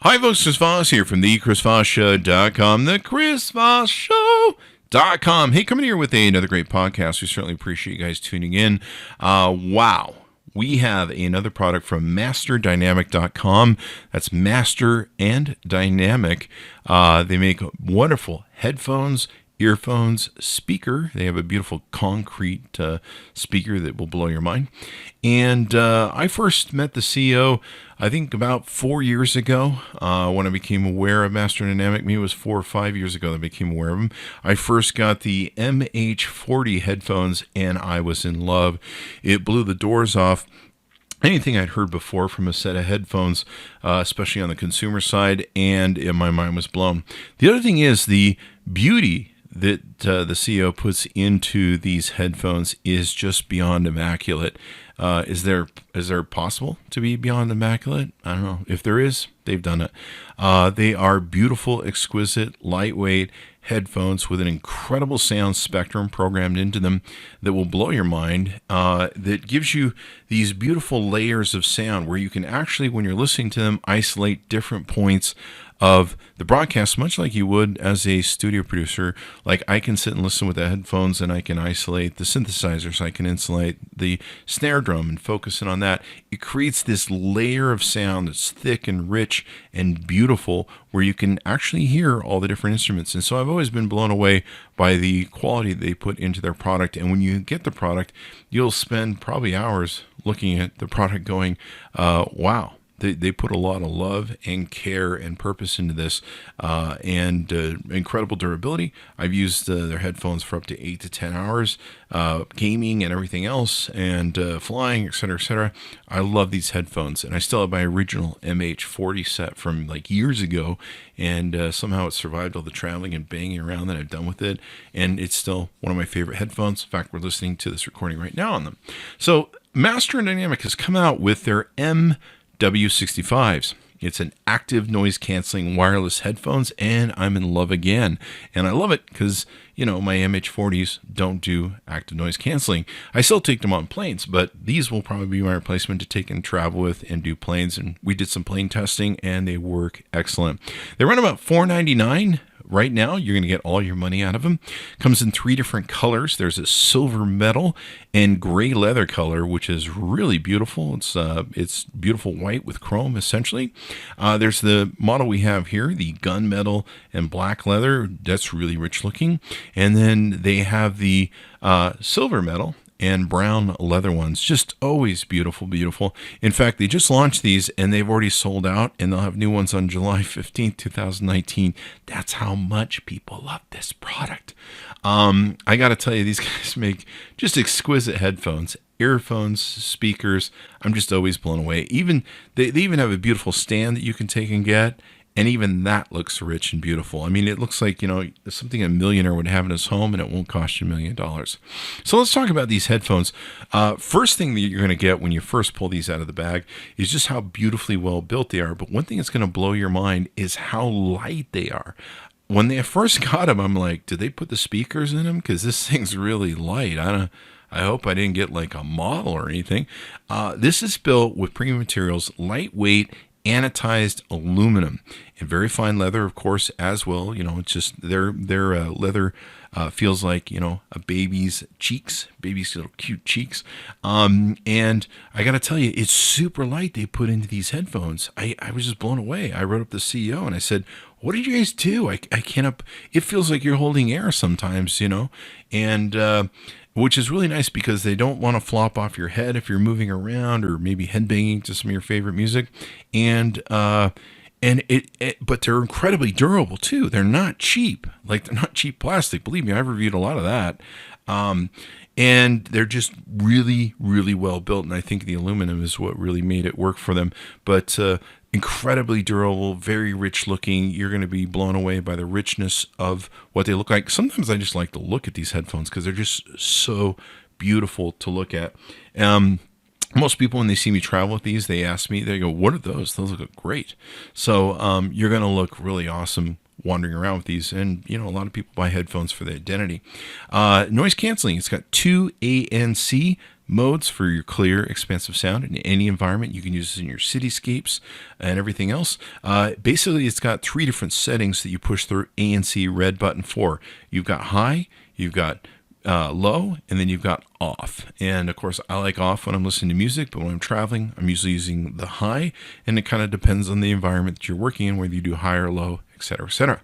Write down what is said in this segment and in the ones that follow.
Hi, folks. Chris Voss here from the ChrisVossShow.com, the ChrisVossShow.com. Hey, coming here with another great podcast. We certainly appreciate you guys tuning in. Wow. We have another product from masterdynamic.com. That's Master and Dynamic. They make wonderful headphones, earphones, speaker. They have a beautiful concrete speaker that will blow your mind. And I first met the CEO, I think about 4 years ago, when I became aware of Master Dynamic. Maybe it was 4 or 5 years ago that I became aware of them. I first got the MH40 headphones, and I was in love. It blew the doors off anything I'd heard before from a set of headphones, especially on the consumer side, and my mind was blown. The other thing is the beauty that the CEO puts into these headphones is just beyond immaculate. Is there possible to be beyond immaculate? I don't know. If there is, they've done it. They are beautiful, exquisite, lightweight headphones with an incredible sound spectrum programmed into them that will blow your mind, that gives you these beautiful layers of sound where you can actually, when you're listening to them, isolate different points of the broadcast, much like you would as a studio producer. Like, I can sit and listen with the headphones, and I can isolate the synthesizers, I can isolate the snare drum and focus in on that. It creates this layer of sound that's thick and rich and beautiful, where you can actually hear all the different instruments. And so I've always been blown away by the quality they put into their product. And when you get the product, you'll spend probably hours looking at the product going, wow. They put a lot of love and care and purpose into this, and incredible durability. I've used their headphones for up to 8 to 10 hours, gaming and everything else, and flying, etc., etc. I love these headphones, and I still have my original MH40 set from like years ago, and somehow it survived all the traveling and banging around that I've done with it, and it's still one of my favorite headphones. In fact, we're listening to this recording right now on them. So Master Dynamic has come out with their MW65s. It's an active noise canceling wireless headphones, and I'm in love again. And I love it because, you know, my MH40s don't do active noise canceling. I still take them on planes, but these will probably be my replacement to take and travel with and do planes. And we did some plane testing, and they work excellent. They run about $499. Right now, you're going to get all your money out of them. Comes in 3 different colors. There's a silver metal and gray leather color, which is really beautiful. It's beautiful white with chrome, essentially. There's the model we have here, the gunmetal and black leather. That's really rich looking. And then they have the silver metal and brown leather ones. Just always beautiful, beautiful. In fact, they just launched these, and they've already sold out, and they'll have new ones on July 15th, 2019. That's how much people love this product. I got to tell you, these guys make just exquisite headphones, earphones, speakers. I'm just always blown away. They even have a beautiful stand that you can take and get. And even that looks rich and beautiful. I mean, it looks like, you know, something a millionaire would have in his home, and it won't cost you $1 million. So let's talk about these headphones. First thing that you're going to get when you first pull these out of the bag is just how beautifully well built they are. But one thing that's going to blow your mind is how light they are. When they first got them, I'm like, did they put the speakers in them? Because this thing's really light. I hope I didn't get like a model or anything. This is built with premium materials, lightweight, anodized aluminum, and very fine leather, of course, as well. You know, it's just their leather feels like, you know, a baby's cheeks, baby's little cute cheeks. And I got to tell you, it's super light they put into these headphones. I was just blown away. I wrote up the CEO and I said, what did you guys do? I can't, it feels like you're holding air sometimes, you know, and, which is really nice because they don't want to flop off your head if you're moving around or maybe headbanging to some of your favorite music. And but they're incredibly durable too. They're not cheap. Like, they're not cheap plastic. Believe me, I've reviewed a lot of that. And they're just really, really well built. And I think the aluminum is what really made it work for them. But incredibly durable, very rich looking. You're going to be blown away by the richness of what they look like. Sometimes I just like to look at these headphones because they're just so beautiful to look at. Most people, when they see me travel with these, they ask me, they go, what are those? Those look great. So you're going to look really awesome wandering around with these. And, you know, a lot of people buy headphones for their identity. Noise canceling. It's got 2 ANC modes for your clear, expansive sound in any environment. You can use this in your cityscapes and everything else. Basically, it's got 3 different settings that you push the ANC red button for. You've got high, you've got low, and then you've got off. And of course, I like off when I'm listening to music, but when I'm traveling, I'm usually using the high, and it kind of depends on the environment that you're working in, whether you do high or low, etc., etc.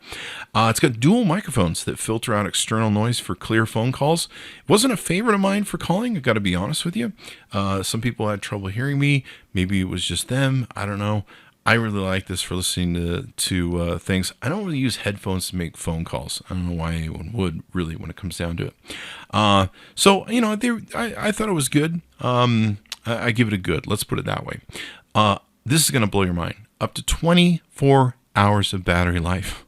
It's got dual microphones that filter out external noise for clear phone calls. It wasn't a favorite of mine for calling, I've got to be honest with you. Some people had trouble hearing me. Maybe it was just them. I don't know. I really like this for listening to things. I don't really use headphones to make phone calls. I don't know why anyone would, really, when it comes down to it. I thought it was good. I give it a good. Let's put it that way. This is going to blow your mind. Up to 24 hours of battery life.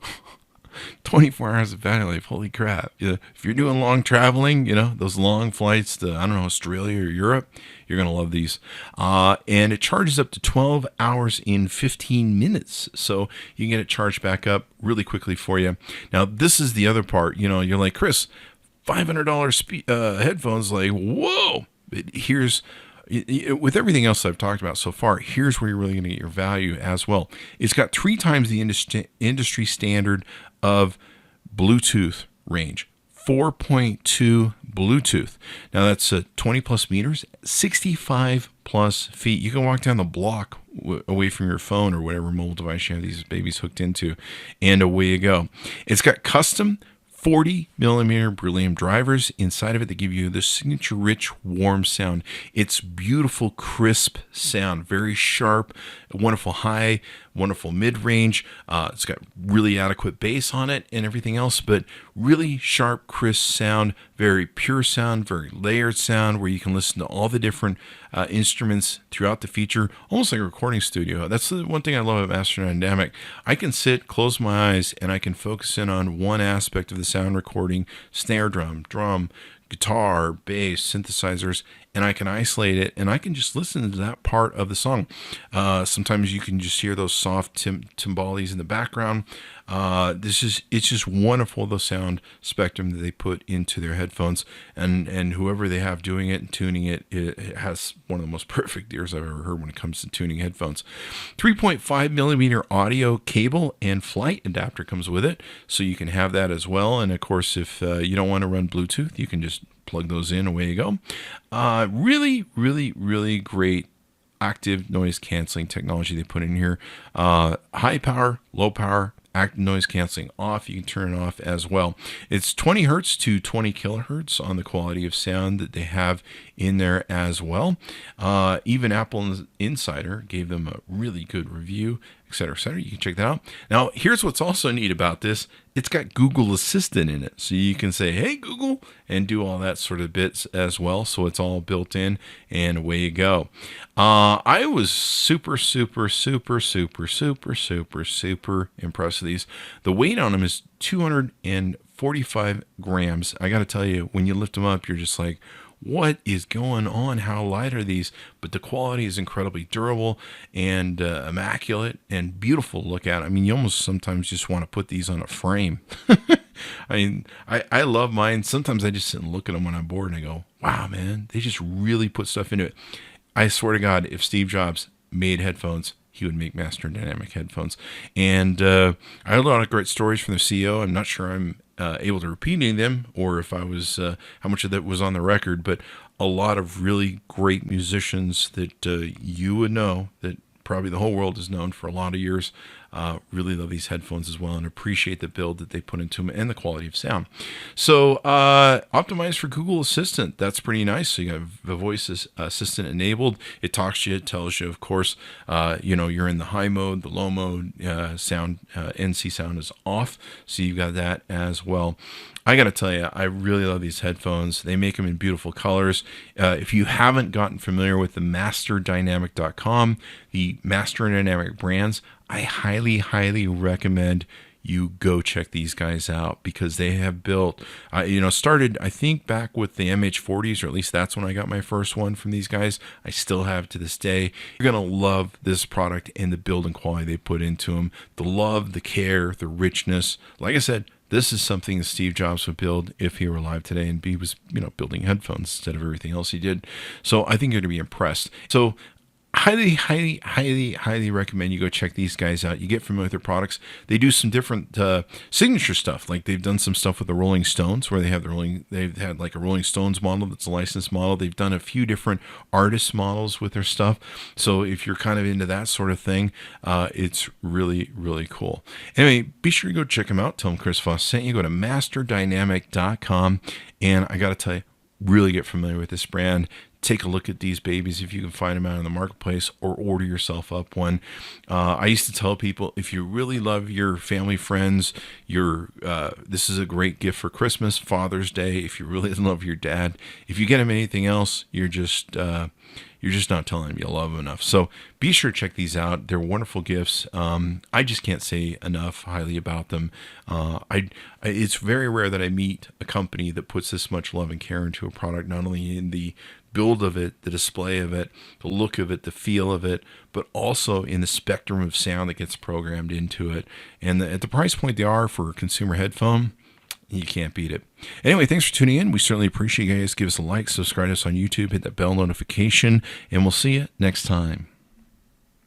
24 hours of battery life. Holy crap. If you're doing long traveling, those long flights to, Australia or Europe, you're going to love these. And it charges up to 12 hours in 15 minutes. So you can get it charged back up really quickly for you. Now, this is the other part. You're like, Chris, $500 headphones, like, whoa. But here's, with everything else I've talked about so far, here's where you're really going to get your value as well. It's got 3 times the industry standard of Bluetooth range. 4.2 Bluetooth. Now that's 20 plus meters, 65 plus feet. You can walk down the block away from your phone or whatever mobile device you have these babies hooked into, and away you go. It's got custom 40 millimeter beryllium drivers inside of it that give you the signature rich, warm sound. It's beautiful, crisp sound, very sharp, wonderful high, wonderful mid-range. It's got really adequate bass on it and everything else, but really sharp, crisp sound, very pure sound, very layered sound, where you can listen to all the different instruments throughout the feature, almost like a recording studio. That's the one thing I love about Master Dynamic. I can sit, close my eyes, and I can focus in on one aspect of the sound recording: snare drum, guitar, bass, synthesizers, and I can isolate it, and I can just listen to that part of the song. Sometimes you can just hear those soft timbales in the background. It's just wonderful, the sound spectrum that they put into their headphones, and whoever they have doing it and tuning it, it has one of the most perfect ears I've ever heard when it comes to tuning headphones. 3.5 millimeter audio cable and flight adapter comes with it, so you can have that as well. And of course, if you don't want to run Bluetooth, you can just plug those in, away you go. Really, really, really great active noise canceling technology they put in here. High power, low power, active noise canceling off. You can turn it off as well. It's 20 hertz to 20 kilohertz on the quality of sound that they have in there as well. Even Apple Insider gave them a really good review, etc., etc. You can check that out. Now, here's what's also neat about this. It's got Google Assistant in it. So you can say, hey, Google, and do all that sort of bits as well. So it's all built in, and away you go. I was super, super, super, super, super, super, super impressed with these. The weight on them is 245 grams. I got to tell you, when you lift them up, you're just like, what is going on? How light are these? But the quality is incredibly durable and immaculate and beautiful to look at. I mean, you almost sometimes just want to put these on a frame. I mean, I love mine. Sometimes I just sit and look at them when I'm bored and I go, wow, man, they just really put stuff into it. I swear to God, if Steve Jobs made headphones, he would make Master Dynamic headphones. And I had a lot of great stories from the CEO. I'm not sure I'm able to repeat any of them, or if I was, how much of that was on the record, but a lot of really great musicians that you would know, that probably the whole world has known for a lot of years, really love these headphones as well and appreciate the build that they put into them and the quality of sound. So optimized for Google Assistant. That's pretty nice. So you have the voice assistant enabled. It talks to you. It tells you, of course, you're in the high mode, the low mode, sound, NC sound is off. So you've got that as well. I got to tell you, I really love these headphones. They make them in beautiful colors. If you haven't gotten familiar with the masterdynamic.com, the Master Dynamic brands, I highly, highly recommend you go check these guys out, because they have built, started, I think, back with the MH40s, or at least that's when I got my first one from these guys. I still have to this day. You're going to love this product and the build and quality they put into them. The love, the care, the richness. Like I said, This is something that Steve Jobs would build if he were alive today, and he was, building headphones instead of everything else he did. So I think you're going to be impressed. So highly recommend you go check these guys out. You get familiar with their products. They do some different signature stuff. Like they've done some stuff with the Rolling Stones, where they've had like a Rolling Stones model that's a licensed model. They've done a few different artist models with their stuff. So if you're kind of into that sort of thing, it's really, really cool. Anyway, be sure to go check them out. Tell them Chris Voss sent you. Go to masterdynamic.com, and I got to tell you, really get familiar with this brand. Take a look at these babies if you can find them out in the marketplace, or order yourself up one. I used to tell people, if you really love your family, friends, this is a great gift for Christmas, Father's Day. If you really love your dad, if you get him anything else, you're just not telling him you love him enough. So be sure to check these out. They're wonderful gifts. I just can't say enough highly about them. It's very rare that I meet a company that puts this much love and care into a product, not only in the build of it, the display of it, the look of it, the feel of it, but also in the spectrum of sound that gets programmed into it. And at the price point they are for a consumer headphone, you can't beat it. Anyway, thanks for tuning in. We certainly appreciate you guys. Give us a like, subscribe to us on YouTube, hit that bell notification, and we'll see you next time.